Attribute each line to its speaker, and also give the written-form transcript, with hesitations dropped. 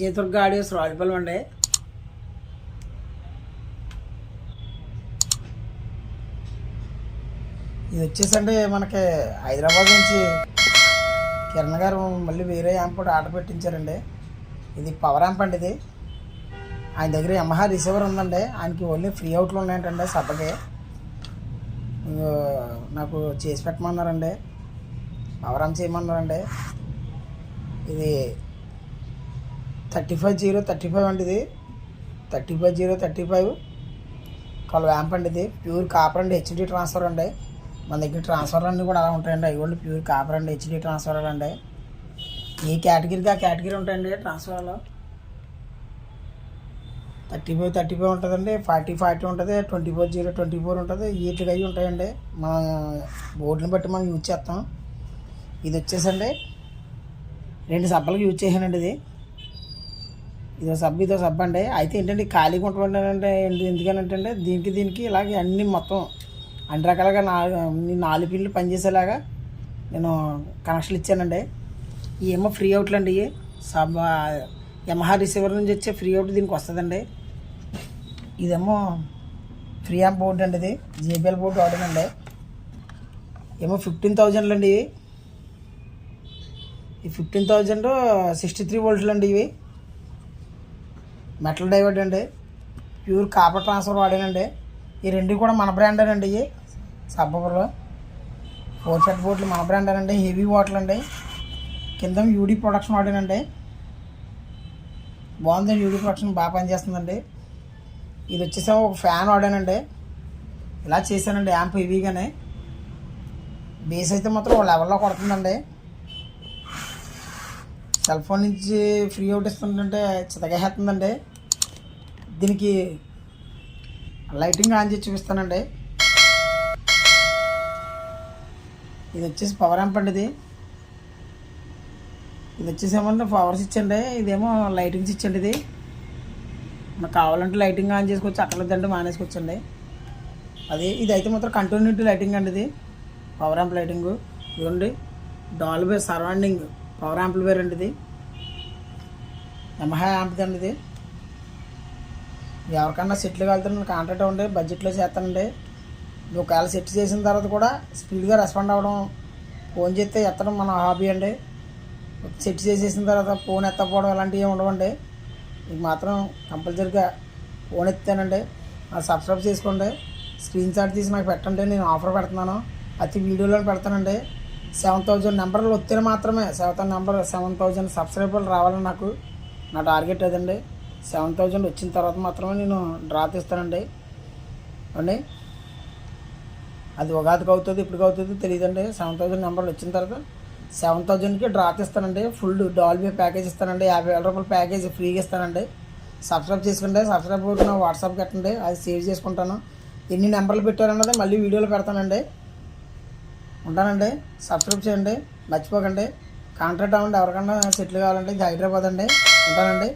Speaker 1: Vijayadurga audios Rajupalem అండి. ఇది వచ్చేసండి మనకి హైదరాబాద్ నుంచి కిరణ్ గారు మళ్ళీ వేరే యాంప్ కూడా ఆర్డర్ పెట్టించారండి. ఇది పవర్ యాంప్ అండి. ఇది ఆయన దగ్గర యమహా రిసీవర్ ఉందండి. ఆయనకి ఓన్లీ ఫ్రీ అవుట్లు ఉన్నాయంటండి సభకి. నాకు చేసి పెట్టమన్నారండి, పవర్ యాంప్ చేయమన్నారండి. ఇది 35035 అండి. ఇది 35035 12 యాంప్ అండి. ఇది ప్యూర్ కాపర్ అండి, హెచ్డి ట్రాన్స్ఫర్ అండి. మన దగ్గర ట్రాన్స్ఫర్ అన్నీ కూడా అలా ఉంటాయండి. అవి కూడా ప్యూర్ కాపర్ అండి, హెచ్డి ట్రాన్స్ఫర్ అండి. ఏ కేటగిరీకి ఆ కేటగిరీ ఉంటాయండి ట్రాన్స్ఫర్లో. 35 ఉంటుందండి, 40 ఉంటుంది, 24 ఉంటుంది. వీటికి అవి ఉంటాయండి. మనం బోర్డుని బట్టి మనం యూజ్ చేస్తాం. ఇది వచ్చేసండి 2 సబ్బలకు యూజ్ చేశానండి. ఇదో సబ్బు అండి. అయితే ఏంటంటే ఖాళీగా ఉంటుందంటే ఎందుకనంటే దీనికి ఇలాగే అన్ని మొత్తం అన్ని రకాలుగా 4 పిన్లు పనిచేసేలాగా నేను కనెక్షన్ ఇచ్చానండి. ఏమో ఫ్రీ అవుట్లు అండి. ఇవి యమహా రిసీవర్ నుంచి వచ్చే ఫ్రీ అవుట్ దీనికి వస్తుందండి. ఇదేమో ఫ్రీ యాంప్ బోర్డు అండి. ఇది జేబీఎల్ బోర్డు వాడానండి. ఏమో 15,000 అండి. ఈ 15,000 63 వోల్ట్లు అండి. ఇవి మెటల్ డైవర్డ్ అండి, ప్యూర్ కాపర్ ట్రాన్స్ఫర్ వాడానండి. ఈ రెండు కూడా మన బ్రాండర్ అండి. ఇవి సబ్బలో 4 సెట్ బోట్లు మన బ్రాండర్ అండి. హెవీ వాటర్ అండి. కింద యూడీ ప్రొడక్షన్ వాడానండి. బాగుందండి, యూడీ ప్రొడక్షన్ బాగా పనిచేస్తుందండి. ఇది వచ్చేసి ఒక ఫ్యాన్ వాడానండి. ఇలా చేశానండి యాంప్ హెవీగానే. బేస్ అయితే మాత్రం ఒక లెవెల్లో కొడుతుందండి. సెల్ ఫోన్ నుంచి ఫ్రీ అవుట్ ఇస్తుందంటే చితగేస్తుందండి. దీనికి లైటింగ్ ఆన్ చేసి చూపిస్తానండి. ఇది వచ్చేసి పవర్ యాంప్ అండి. ఇది వచ్చేసి ఏమన్నా పవర్ స్విచ్ అండి. ఇదేమో లైటింగ్ స్విచ్ అండి. ఇది మనకు కావాలంటే లైటింగ్ ఆన్ చేసుకోవచ్చు, అక్కర్లేదంటే మానేసుకోవచ్చండి. ఇది అయితే మాత్రం కంటిన్యూటీ లైటింగ్ అండి. ఇది పవర్ యాంప్ లైటింగ్. ఇదిగోండి డాల్బీ సరౌండింగ్ పవర్ యాంప్లిఫైయర్ అండి. ఇది యమహా యాంప్ అండి. ఇది ఎవరికన్నా సెట్లు వెళ్తే నేను కాంట్రాక్ట్ అవ్వండి, బడ్జెట్లో చేస్తానండి. ఒకవేళ సెట్ చేసిన తర్వాత కూడా స్పీడ్గా రెస్పాండ్ అవ్వడం, ఫోన్ చేస్తే ఎత్తడం మన హాబీ అండి. సెట్ చేసేసిన తర్వాత ఫోన్ ఎత్తకపోవడం ఇలాంటివి ఉండవండి. మీకు మాత్రం కంపల్సరీగా ఫోన్ ఎత్తానండి. సబ్స్క్రైబ్ చేసుకోండి, స్క్రీన్ షాట్ తీసి నాకు పెట్టండి. నేను ఆఫర్ పెడుతున్నాను, ప్రతి వీడియోలో పెడతానండి. 7,000 నెంబర్లు వస్తేనే మాత్రమే 7,000 సబ్స్క్రైబర్లు రావాలని నా టార్గెట్ అదండి. 7,000 వచ్చిన తర్వాత మాత్రమే నేను డ్రా తీస్తానండి అండి. అది ఉగాదికి అవుతుంది, ఇప్పటికి అవుతుంది తెలియదండి. 7,000 నెంబర్లు వచ్చిన తర్వాత 7,000కి డ్రా తీస్తానండి. ఫుల్ డాల్బీ ప్యాకేజ్ ఇస్తానండి. 50,000 రూపాయల ప్యాకేజ్ ఫ్రీగా ఇస్తానండి. సబ్స్క్రైబ్ చేసుకోండి. సబ్స్క్రైబ్ నా వాట్సాప్కి పెట్టండి, అది సేవ్ చేసుకుంటాను. ఎన్ని నెంబర్లు పెట్టారన్నది మళ్ళీ వీడియోలో పెడతానండి. ఉంటానండి. సబ్స్క్రైబ్ చేయండి, మర్చిపోకండి. కాంట్రాక్ట్ అవ్వండి. ఎవరికన్నా సెటిల్ కావాలంటే ఇది హైదరాబాద్ అండి. ఉంటానండి.